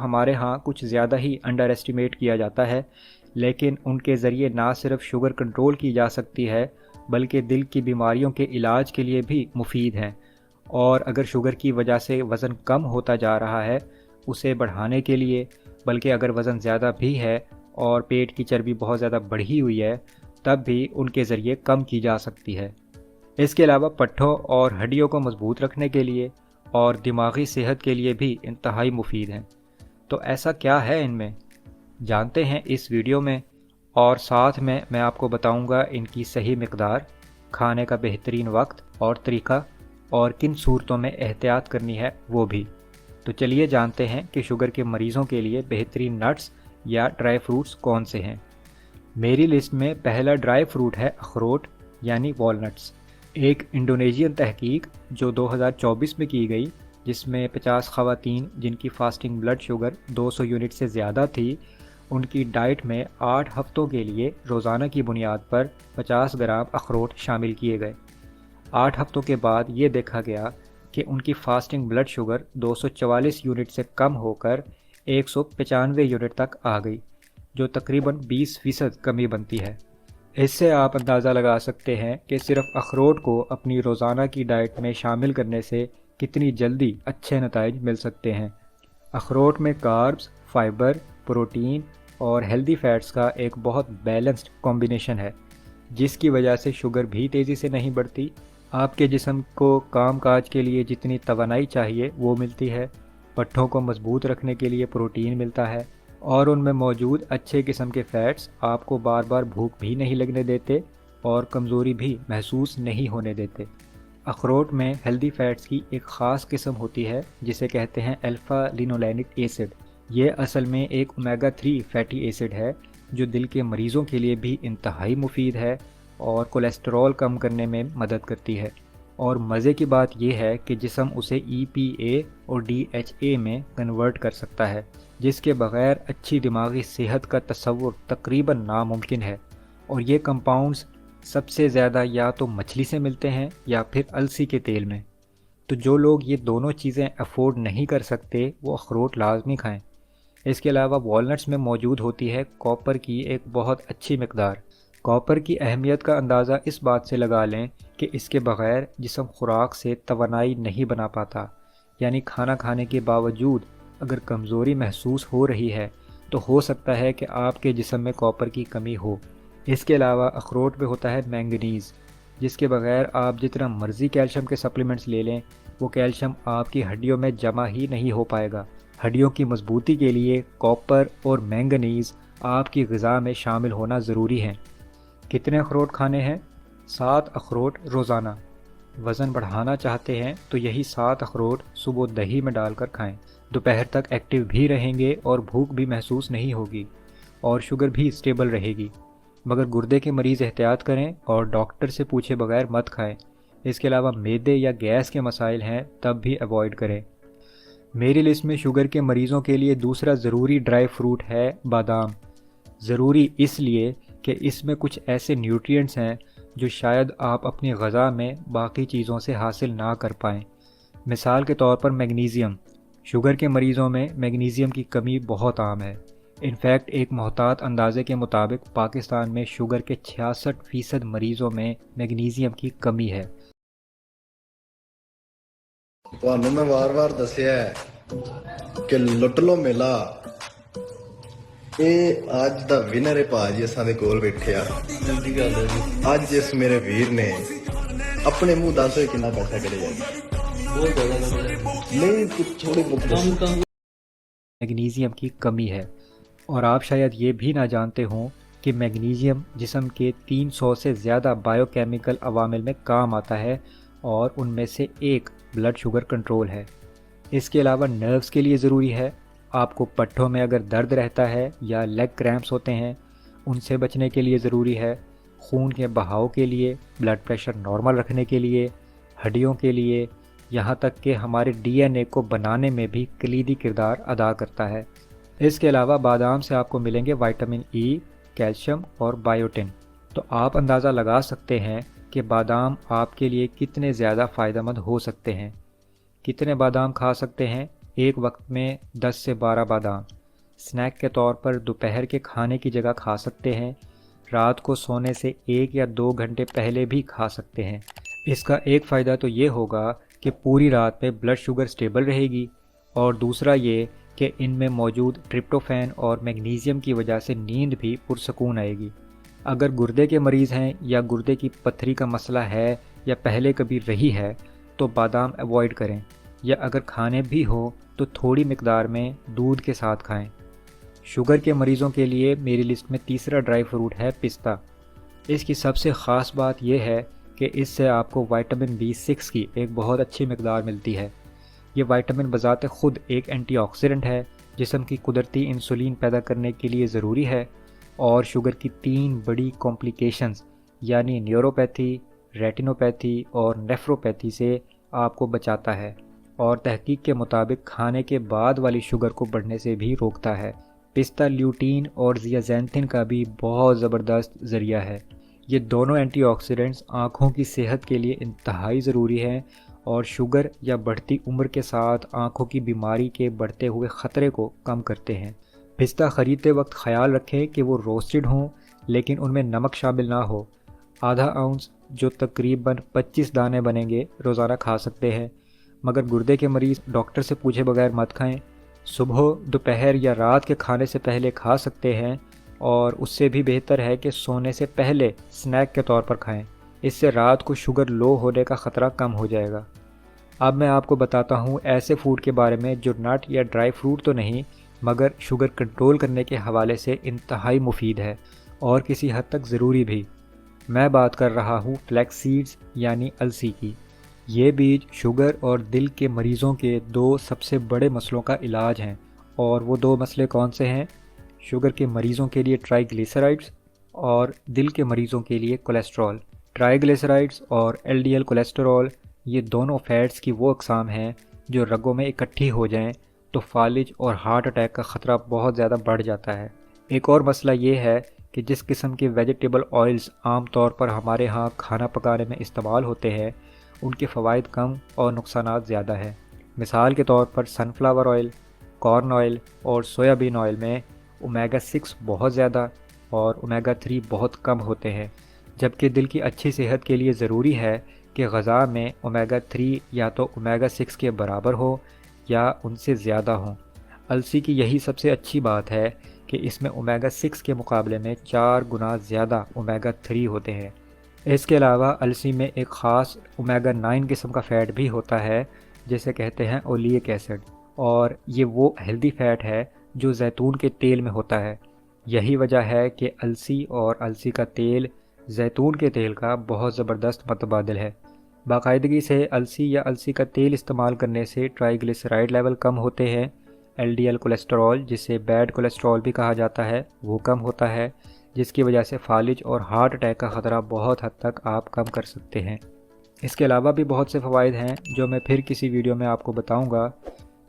ہمارے ہاں کچھ زیادہ ہی انڈر ایسٹیمیٹ کیا جاتا ہے، لیکن ان کے ذریعے نہ صرف شوگر کنٹرول کی جا سکتی ہے بلکہ دل کی بیماریوں کے علاج کے لیے بھی مفید ہیں۔ اور اگر شوگر کی وجہ سے وزن کم ہوتا جا رہا ہے، اسے بڑھانے کے لیے، بلکہ اگر وزن زیادہ بھی ہے اور پیٹ کی چربی بہت زیادہ بڑھی ہوئی ہے، تب بھی ان کے ذریعے کم کی جا سکتی ہے۔ اس کے علاوہ پٹھوں اور ہڈیوں کو مضبوط رکھنے کے لیے اور دماغی صحت کے لیے بھی انتہائی مفید ہیں۔ تو ایسا کیا ہے ان میں؟ جانتے ہیں اس ویڈیو میں، اور ساتھ میں آپ کو بتاؤں گا ان کی صحیح مقدار، کھانے کا بہترین وقت اور طریقہ، اور کن صورتوں میں احتیاط کرنی ہے وہ بھی۔ تو چلیے جانتے ہیں کہ شوگر کے مریضوں کے لیے بہترین نٹس یا ڈرائی فروٹس کون سے ہیں۔ میری لسٹ میں پہلا ڈرائی فروٹ ہے اخروٹ یعنی والنٹس۔ ایک انڈونیشین تحقیق جو 2024 میں کی گئی، جس میں 50 خواتین جن کی فاسٹنگ بلڈ شوگر 200 یونٹ سے زیادہ تھی، ان کی ڈائٹ میں 8 ہفتوں کے لیے روزانہ کی بنیاد پر 50 گرام اخروٹ شامل کیے گئے۔ 8 ہفتوں کے بعد یہ دیکھا گیا کہ ان کی فاسٹنگ بلڈ شوگر 244 یونٹ سے کم ہو کر 195 یونٹ تک آ گئی، جو تقریباً 20% کمی بنتی ہے۔ اس سے آپ اندازہ لگا سکتے ہیں کہ صرف اخروٹ کو اپنی روزانہ کی ڈائٹ میں شامل کرنے سے کتنی جلدی اچھے نتائج مل سکتے ہیں۔ اخروٹ میں کاربز، فائبر، پروٹین اور ہیلدی فیٹس کا ایک بہت بیلنسڈ کمبینیشن ہے، جس کی وجہ سے شوگر بھی تیزی سے نہیں بڑھتی، آپ کے جسم کو کام کاج کے لیے جتنی توانائی چاہیے وہ ملتی ہے، پٹھوں کو مضبوط رکھنے کے لیے پروٹین ملتا ہے، اور ان میں موجود اچھے قسم کے فیٹس آپ کو بار بار بھوک بھی نہیں لگنے دیتے اور کمزوری بھی محسوس نہیں ہونے دیتے۔ اخروٹ میں ہیلدی فیٹس کی ایک خاص قسم ہوتی ہے جسے کہتے ہیں الفا لینولینک ایسڈ۔ یہ اصل میں ایک اومیگا 3 فیٹی ایسڈ ہے جو دل کے مریضوں کے لیے بھی انتہائی مفید ہے اور کولیسٹرول کم کرنے میں مدد کرتی ہے۔ اور مزے کی بات یہ ہے کہ جسم اسے EPA اور DHA میں کنورٹ کر سکتا ہے، جس کے بغیر اچھی دماغی صحت کا تصور تقریباً ناممکن ہے۔ اور یہ کمپاؤنڈز سب سے زیادہ یا تو مچھلی سے ملتے ہیں یا پھر السی کے تیل میں۔ تو جو لوگ یہ دونوں چیزیں افورڈ نہیں کر سکتے وہ اخروٹ لازمی کھائیں۔ اس کے علاوہ والنٹس میں موجود ہوتی ہے کاپر کی ایک بہت اچھی مقدار۔ کاپر کی اہمیت کا اندازہ اس بات سے لگا لیں کہ اس کے بغیر جسم خوراک سے توانائی نہیں بنا پاتا، یعنی کھانا کھانے کے باوجود اگر کمزوری محسوس ہو رہی ہے تو ہو سکتا ہے کہ آپ کے جسم میں کاپر کی کمی ہو۔ اس کے علاوہ اخروٹ میں ہوتا ہے مینگنیز، جس کے بغیر آپ جتنا مرضی کیلشیم کے سپلیمنٹس لے لیں، وہ کیلشیم آپ کی ہڈیوں میں جمع ہی نہیں ہو پائے گا۔ ہڈیوں کی مضبوطی کے لیے کاپر اور مینگنیز آپ کی غذا میں شامل ہونا ضروری ہیں۔ کتنے اخروٹ کھانے ہیں؟ 7 اخروٹ روزانہ۔ وزن بڑھانا چاہتے ہیں تو یہی 7 اخروٹ صبح دہی میں ڈال کر کھائیں۔ دوپہر تک ایکٹیو بھی رہیں گے اور بھوک بھی محسوس نہیں ہوگی، اور شوگر بھی اسٹیبل رہے گی۔ مگر گردے کے مریض احتیاط کریں اور ڈاکٹر سے پوچھے بغیر مت کھائیں۔ اس کے علاوہ معدے یا گیس کے مسائل ہیں تب بھی ایوائڈ کریں۔ میری لسٹ میں شوگر کے مریضوں کے لیے دوسرا ضروری ڈرائی فروٹ ہے بادام۔ ضروری اس لیے کہ اس میں کچھ ایسے نیوٹرینٹس ہیں جو شاید آپ اپنی غذا میں باقی چیزوں سے حاصل نہ کر پائیں۔ مثال کے طور پر میگنیزیم۔ شوگر کے مریضوں میں میگنیزیم کی کمی بہت عام ہے۔ انفیکٹ ایک محتاط اندازے کے مطابق پاکستان میں شوگر کے 66% مریضوں میں میگنیزیم کی کمی ہے۔ ਤੁਹਾਨੂੰ ਮੈਂ ਵਾਰ-ਵਾਰ ਦੱਸਿਆ ਹੈ ਕਿ ਲੁੱਟ ਲੋ ਮੇਲਾ। ਇਹ ਅੱਜ ਦਾ ਵਿਨਰ ਹੈ ਭਾਜੀ, ਅਸਾਂ ਦੇ ਕੋਲ ਬੈਠਿਆ। ਅੱਜ ਇਸ ਮੇਰੇ ਵੀਰ ਨੇ ਆਪਣੇ ਮੂੰਹ ਦੱਸੋ ਕਿੰਨਾ ਪੈਸਾ ਕਰਿਆ। ਬਹੁਤ ਜ਼ਿਆਦਾ ਨਹੀਂ, ਕੁਝ ਥੋੜੇ ਬਹੁਤ میگنیزیم کی کمی ہے، اور آپ شاید یہ بھی نہ جانتے ہوں کہ میگنیزیم جسم کے 300 سے زیادہ بائیو کیمیکل عوامل میں کام آتا ہے، اور ان میں سے ایک بلڈ شوگر کنٹرول ہے۔ اس کے علاوہ نروز کے لیے ضروری ہے۔ آپ کو پٹھوں میں اگر درد رہتا ہے یا لیگ کریمپس ہوتے ہیں، ان سے بچنے کے لیے ضروری ہے۔ خون کے بہاؤ کے لیے، بلڈ پریشر نارمل رکھنے کے لیے، ہڈیوں کے لیے، یہاں تک کہ ہمارے DNA کو بنانے میں بھی کلیدی کردار ادا کرتا ہے۔ اس کے علاوہ بادام سے آپ کو ملیں گے وٹامن E، کیلشیم اور بائیوٹن۔ تو آپ اندازہ لگا سکتے ہیں کہ بادام آپ کے لیے کتنے زیادہ فائدہ مند ہو سکتے ہیں۔ کتنے بادام کھا سکتے ہیں؟ ایک وقت میں 10 سے 12 بادام سنیک کے طور پر دوپہر کے کھانے کی جگہ کھا سکتے ہیں۔ رات کو سونے سے 1 یا 2 گھنٹے پہلے بھی کھا سکتے ہیں۔ اس کا ایک فائدہ تو یہ ہوگا کہ پوری رات میں بلڈ شوگر سٹیبل رہے گی، اور دوسرا یہ کہ ان میں موجود ٹرپٹوفین اور میگنیزیم کی وجہ سے نیند بھی پرسکون آئے گی۔ اگر گردے کے مریض ہیں یا گردے کی پتھری کا مسئلہ ہے یا پہلے کبھی رہی ہے تو بادام ایوائڈ کریں، یا اگر کھانے بھی ہو تو تھوڑی مقدار میں دودھ کے ساتھ کھائیں۔ شوگر کے مریضوں کے لیے میری لسٹ میں تیسرا ڈرائی فروٹ ہے پستہ۔ اس کی سب سے خاص بات یہ ہے کہ اس سے آپ کو وائٹامن B6 کی ایک بہت اچھی مقدار ملتی ہے۔ یہ وائٹامن بذات خود ایک اینٹی آکسیڈنٹ ہے، جسم کی قدرتی انسولین پیدا کرنے کے لیے ضروری ہے، اور شوگر کی 3 بڑی کمپلیکیشنز یعنی نیوروپیتھی، ریٹینوپیتھی اور نیفروپیتھی سے آپ کو بچاتا ہے، اور تحقیق کے مطابق کھانے کے بعد والی شوگر کو بڑھنے سے بھی روکتا ہے۔ پستہ لیوٹین اور زیازینتھن کا بھی بہت زبردست ذریعہ ہے۔ یہ دونوں اینٹی آکسیڈنٹس آنکھوں کی صحت کے لیے انتہائی ضروری ہیں، اور شوگر یا بڑھتی عمر کے ساتھ آنکھوں کی بیماری کے بڑھتے ہوئے خطرے کو کم کرتے ہیں۔ پستہ خریدتے وقت خیال رکھیں کہ وہ روسٹڈ ہوں، لیکن ان میں نمک شامل نہ ہو۔ آدھا اونس جو تقریباً 25 دانے بنیں گے روزانہ کھا سکتے ہیں، مگر گردے کے مریض ڈاکٹر سے پوچھے بغیر مت کھائیں۔ صبح، دوپہر یا رات کے کھانے سے پہلے کھا سکتے ہیں، اور اس سے بھی بہتر ہے کہ سونے سے پہلے سنیک کے طور پر کھائیں۔ اس سے رات کو شوگر لو ہونے کا خطرہ کم ہو جائے گا۔ اب میں آپ کو بتاتا ہوں ایسے فوڈ کے بارے میں جو نٹ یا ڈرائی فروٹ تو نہیں، مگر شوگر کنٹرول کرنے کے حوالے سے انتہائی مفید ہے اور کسی حد تک ضروری بھی۔ میں بات کر رہا ہوں فلیکس سیڈز یعنی السی کی۔ یہ بیج شوگر اور دل کے مریضوں کے 2 سب سے بڑے مسئلوں کا علاج ہیں، اور وہ 2 مسئلے کون سے ہیں؟ شوگر کے مریضوں کے لیے ٹرائی گلیسرائڈز اور دل کے مریضوں کے لیے کولیسٹرول۔ ٹرائی گلیسرائڈز اور LDL کولیسٹرول یہ دونوں فیٹس کی وہ اقسام ہیں جو رگوں میں اکٹھی ہو جائیں تو فالج اور ہارٹ اٹیک کا خطرہ بہت زیادہ بڑھ جاتا ہے۔ ایک اور مسئلہ یہ ہے کہ جس قسم کے ویجیٹیبل آئلز عام طور پر ہمارے ہاں کھانا پکانے میں استعمال ہوتے ہیں، ان کے فوائد کم اور نقصانات زیادہ ہیں۔ مثال کے طور پر سن فلاور آئل، کارن آئل اور سویابین آئل میں اومیگا 6 بہت زیادہ اور اومیگا 3 بہت کم ہوتے ہیں، جبکہ دل کی اچھی صحت کے لیے ضروری ہے کہ غذا میں اومیگا 3 یا تو اومیگا 6 کے برابر ہو یا ان سے زیادہ ہوں۔ السی کی یہی سب سے اچھی بات ہے کہ اس میں اومیگا 6 کے مقابلے میں 4 گنا زیادہ اومیگا 3 ہوتے ہیں۔ اس کے علاوہ السی میں ایک خاص اومیگا 9 قسم کا فیٹ بھی ہوتا ہے جسے کہتے ہیں اولیک ایسڈ، اور یہ وہ ہیلدی فیٹ ہے جو زیتون کے تیل میں ہوتا ہے۔ یہی وجہ ہے کہ السی اور السی کا تیل زیتون کے تیل کا بہت زبردست متبادل ہے۔ باقاعدگی سے السی یا السی کا تیل استعمال کرنے سے ٹرائی گلیسرائڈ لیول کم ہوتے ہیں، LDL کولیسٹرول جسے بیڈ کولیسٹرول بھی کہا جاتا ہے وہ کم ہوتا ہے، جس کی وجہ سے فالج اور ہارٹ اٹیک کا خطرہ بہت حد تک آپ کم کر سکتے ہیں۔ اس کے علاوہ بھی بہت سے فوائد ہیں جو میں پھر کسی ویڈیو میں آپ کو بتاؤں گا۔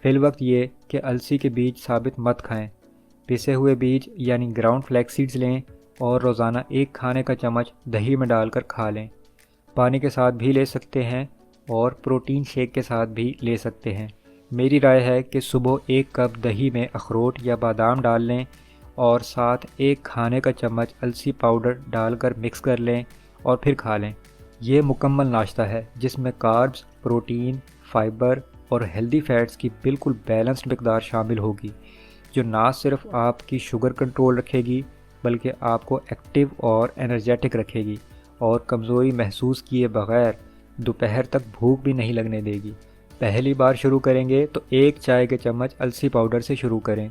فی الوقت یہ کہ السی کے بیج ثابت مت کھائیں، پسے ہوئے بیج یعنی گراؤنڈ فلیکس سیڈز لیں اور روزانہ 1 کھانے کا چمچ دہی میں ڈال کر کھا لیں۔ پانی کے ساتھ بھی لے سکتے ہیں اور پروٹین شیک کے ساتھ بھی لے سکتے ہیں۔ میری رائے ہے کہ صبح 1 کپ دہی میں اخروٹ یا بادام ڈال لیں اور ساتھ 1 کھانے کا چمچ السی پاؤڈر ڈال کر مکس کر لیں اور پھر کھا لیں۔ یہ مکمل ناشتہ ہے جس میں کاربز، پروٹین، فائبر اور ہیلدی فیٹس کی بالکل بیلنسڈ مقدار شامل ہوگی، جو نہ صرف آپ کی شوگر کنٹرول رکھے گی بلکہ آپ کو ایکٹیو اور انرجیٹک رکھے گی، اور کمزوری محسوس کیے بغیر دوپہر تک بھوک بھی نہیں لگنے دے گی۔ پہلی بار شروع کریں گے تو 1 چائے کے چمچ السی پاؤڈر سے شروع کریں،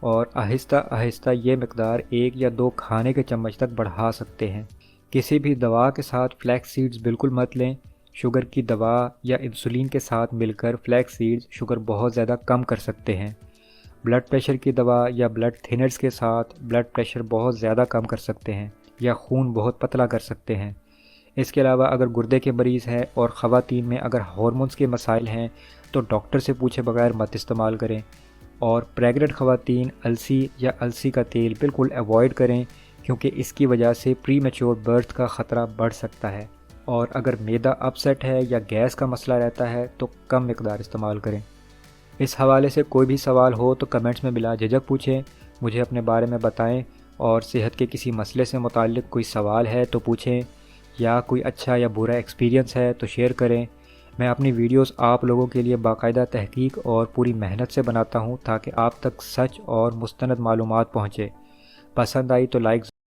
اور آہستہ آہستہ یہ مقدار 1 یا 2 کھانے کے چمچ تک بڑھا سکتے ہیں۔ کسی بھی دوا کے ساتھ فلیکس سیڈز بالکل مت لیں۔ شوگر کی دوا یا انسولین کے ساتھ مل کر فلیکس سیڈز شوگر بہت زیادہ کم کر سکتے ہیں۔ بلڈ پریشر کی دوا یا بلڈ تھنرز کے ساتھ بلڈ پریشر بہت زیادہ کم کر سکتے ہیں یا خون بہت پتلا کر سکتے ہیں۔ اس کے علاوہ اگر گردے کے مریض ہیں اور خواتین میں اگر ہارمونز کے مسائل ہیں تو ڈاکٹر سے پوچھے بغیر مت استعمال کریں، اور پریگننٹ خواتین السی یا السی کا تیل بالکل ایوائڈ کریں کیونکہ اس کی وجہ سے پری میچور برتھ کا خطرہ بڑھ سکتا ہے، اور اگر معدہ اپسیٹ ہے یا گیس کا مسئلہ رہتا ہے تو کم مقدار استعمال کریں۔ اس حوالے سے کوئی بھی سوال ہو تو کمنٹس میں بلا جھجک پوچھیں، مجھے اپنے بارے میں بتائیں، اور صحت کے کسی مسئلے سے متعلق کوئی سوال ہے تو پوچھیں، یا کوئی اچھا یا برا ایکسپیرینس ہے تو شیئر کریں۔ میں اپنی ویڈیوز آپ لوگوں کے لیے باقاعدہ تحقیق اور پوری محنت سے بناتا ہوں تاکہ آپ تک سچ اور مستند معلومات پہنچے۔ پسند آئی تو لائک